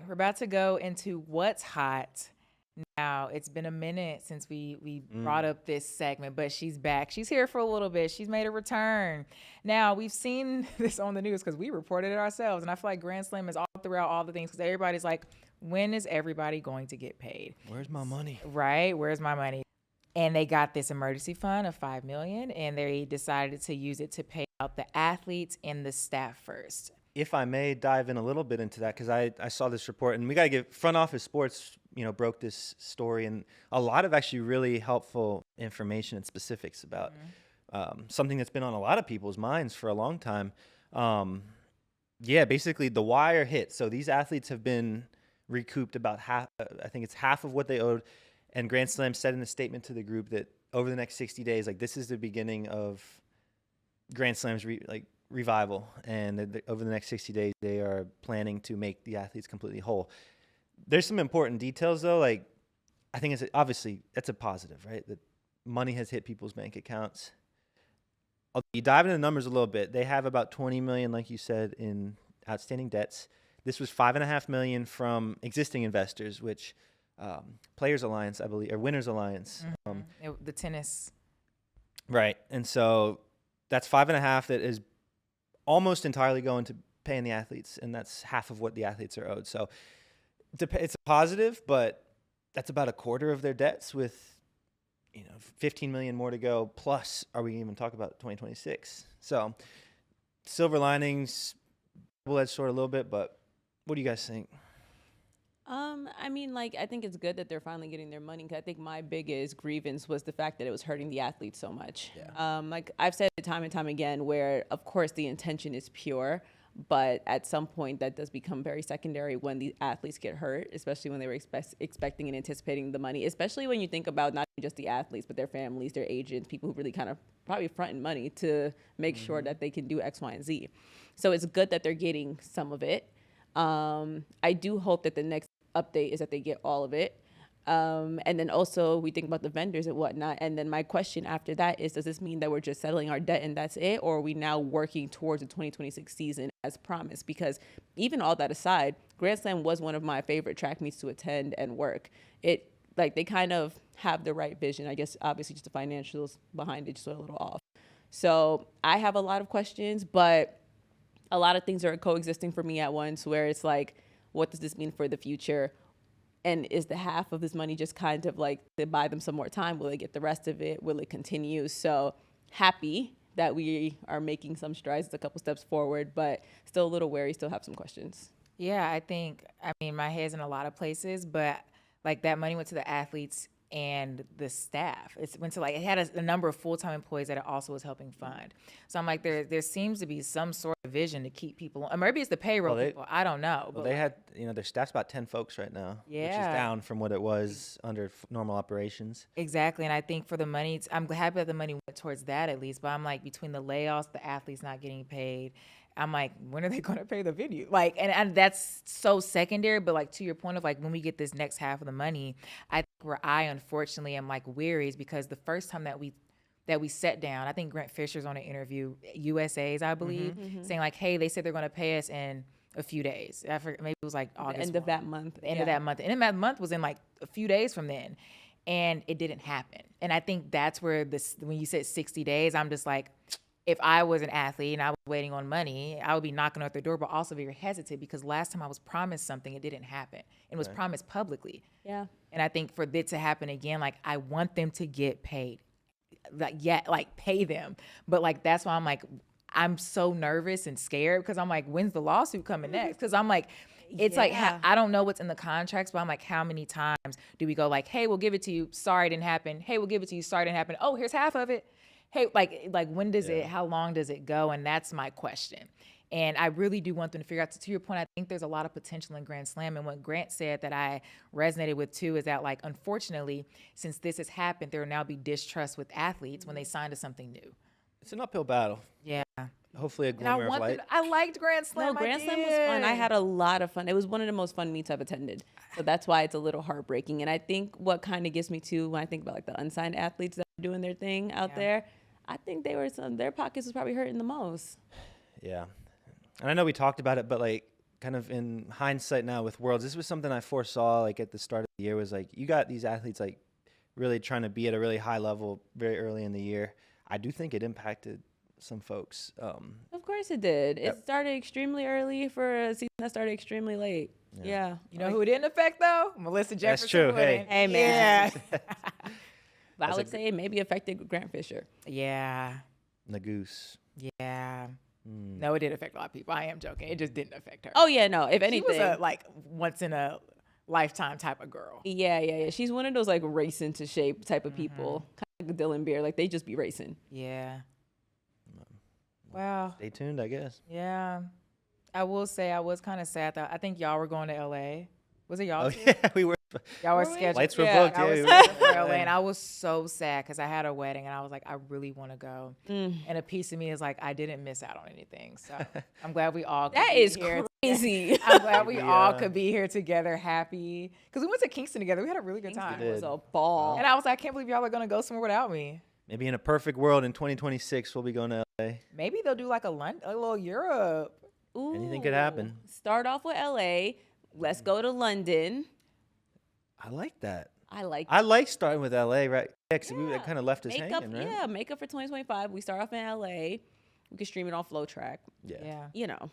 we're about to go into what's hot. Now, it's been a minute since we brought up this segment, but she's back. She's here for a little bit. She's made a return. Now, we've seen this on the news because we reported it ourselves, and I feel like Grand Slam is all throughout all the things because everybody's like, when is everybody going to get paid? Where's my money? Right? Where's my money? And they got this emergency fund of $5 million, and they decided to use it to pay out the athletes and the staff first. If I may dive in a little bit into that, because I saw this report, and we got to give Front Office Sports, broke this story, and a lot of actually really helpful information and specifics about something that's been on a lot of people's minds for a long time. Basically the wire hit. So these athletes have been recouped about half, I think it's half of what they owed. And Grand Slam said in a statement to the group that over the next 60 days, like this is the beginning of Grand Slam's revival. And over the next 60 days, they are planning to make the athletes completely whole. There's some important details though. Like I think obviously that's a positive, right? That money has hit people's bank accounts. You dive into the numbers a little bit. They have about 20 million, like you said, in outstanding debts. This was $5.5 million from existing investors, which Players Alliance, I believe, or Winners Alliance. The tennis. Right. And so that's 5.5 that is almost entirely going to paying the athletes, and that's half of what the athletes are owed. So it's a positive, but that's about a quarter of their debts with 15 million more to go. Plus, are we even talk about 2026? So silver linings, double-edged sword a little bit, but what do you guys think? I think it's good that they're finally getting their money, because I think my biggest grievance was the fact that it was hurting the athletes so much. Yeah. I've said it time and time again, where of course the intention is pure, but at some point that does become very secondary when the athletes get hurt, especially when they were expecting and anticipating the money, especially when you think about not just the athletes, but their families, their agents, people who really kind of probably fronting money to make sure that they can do X, Y, and Z. So it's good that they're getting some of it. I do hope that the next update is that they get all of it. And then also we think about the vendors and whatnot. And then my question after that is, does this mean that we're just settling our debt and that's it? Or are we now working towards the 2026 season as promised? Because even all that aside, Grand Slam was one of my favorite track meets to attend and work. They kind of have the right vision. I guess obviously just the financials behind it just went a little off. So I have a lot of questions, but a lot of things are coexisting for me at once, where it's like, what does this mean for the future? And is the half of this money just kind of like to buy them some more time? Will they get the rest of it? Will it continue? So happy that we are making some strides, a couple steps forward, but still a little wary, still have some questions. Yeah, my head's in a lot of places, but like that money went to the athletes and the staff. It went to it had a number of full-time employees that it also was helping fund. So I'm like, there seems to be some sort of vision to keep people on. Or maybe it's the payroll people. I don't know. Well, they had, their staff's about 10 folks right now, which is down from what it was under normal operations. Exactly. And I think for the money, I'm happy that the money went towards that at least. But I'm like, between the layoffs, the athletes not getting paid, I'm like, when are they going to pay the venue? And that's so secondary. But to your point of when we get this next half of the money, I think where I unfortunately am weary is because the first time that we sat down, I think Grant Fisher's on an interview, USA's, I believe, saying hey, they said they're going to pay us in a few days. Maybe it was August. The end of that month. The end of that month. The end of that month was in a few days from then. And it didn't happen. And I think that's where when you said 60 days, I'm just if I was an athlete and I was waiting on money, I would be knocking at their door, but also very hesitant because last time I was promised something, it didn't happen. And was promised publicly. Yeah. And I think for it to happen again, I want them to get paid. Pay them. But that's why I'm so nervous and scared because I'm when's the lawsuit coming next? Because I'm it's I don't know what's in the contracts, but I'm how many times do we go hey, we'll give it to you. Sorry, it didn't happen. Hey, we'll give it to you. Sorry, it didn't happen. Oh, here's half of it. Hey, when does it, how long does it go? And that's my question. And I really do want them to figure out, to your point, I think there's a lot of potential in Grand Slam. And what Grant said that I resonated with too is that unfortunately, since this has happened, there will now be distrust with athletes when they sign to something new. It's an uphill battle. Yeah. Hopefully a glimmer of light. I liked Grand Slam. No, Grand Slam was fun. I had a lot of fun. It was one of the most fun meets I've attended. So that's why it's a little heartbreaking. And I think what kind of gets me too, when I think about the unsigned athletes that are doing their thing out there, I think their pockets was probably hurting the most. Yeah. And I know we talked about it, but kind of in hindsight now with Worlds, this was something I foresaw like at the start of the year, was like you got these athletes like really trying to be at a really high level very early in the year. I do think it impacted some folks. Of course it did. It started extremely early for a season that started extremely late. Yeah. You know who it didn't affect though? Melissa Jefferson. That's true. Wooding. Hey, man. Yeah. But I would say it maybe affected Grant Fisher. Yeah. The goose. Yeah. No, it did affect a lot of people. I am joking. It just didn't affect her. Oh yeah, no. If She anything, was a like once in a lifetime type of girl. yeah. She's one of those like racing to shape type of people, kind of like Dylan Beer. Like they just be racing. Yeah. Wow. Stay tuned, I guess. Yeah. I will say I was kind of sad though. I think y'all were going to LA. Was it y'all? Oh too? yeah, we were. Y'all were Were we? scheduled. Lights were Yeah, booked. I Yeah, was we were. scheduled for LA, and I was so sad because I had a wedding, and I was like, I really want to go. And a piece of me is like, I didn't miss out on anything. So I'm glad we all. Could That be is here. crazy. I'm glad we all Yeah. could be here together, happy. Because we went to Kingston together. We had a really good time. It was did. a ball. And I was like, I can't believe y'all are gonna go somewhere without me. Maybe in a perfect world in 2026, we'll be going to LA. Maybe they'll do like a little Europe. Anything could happen. Start off with LA. Let's go to London. I like that. I like I like starting with LA, right? Yeah, because Yeah. that kind of left us makeup. hanging, right? Yeah, makeup for 2025. We start off in LA. We can stream it on FloTrack. Yeah. Yeah. You know,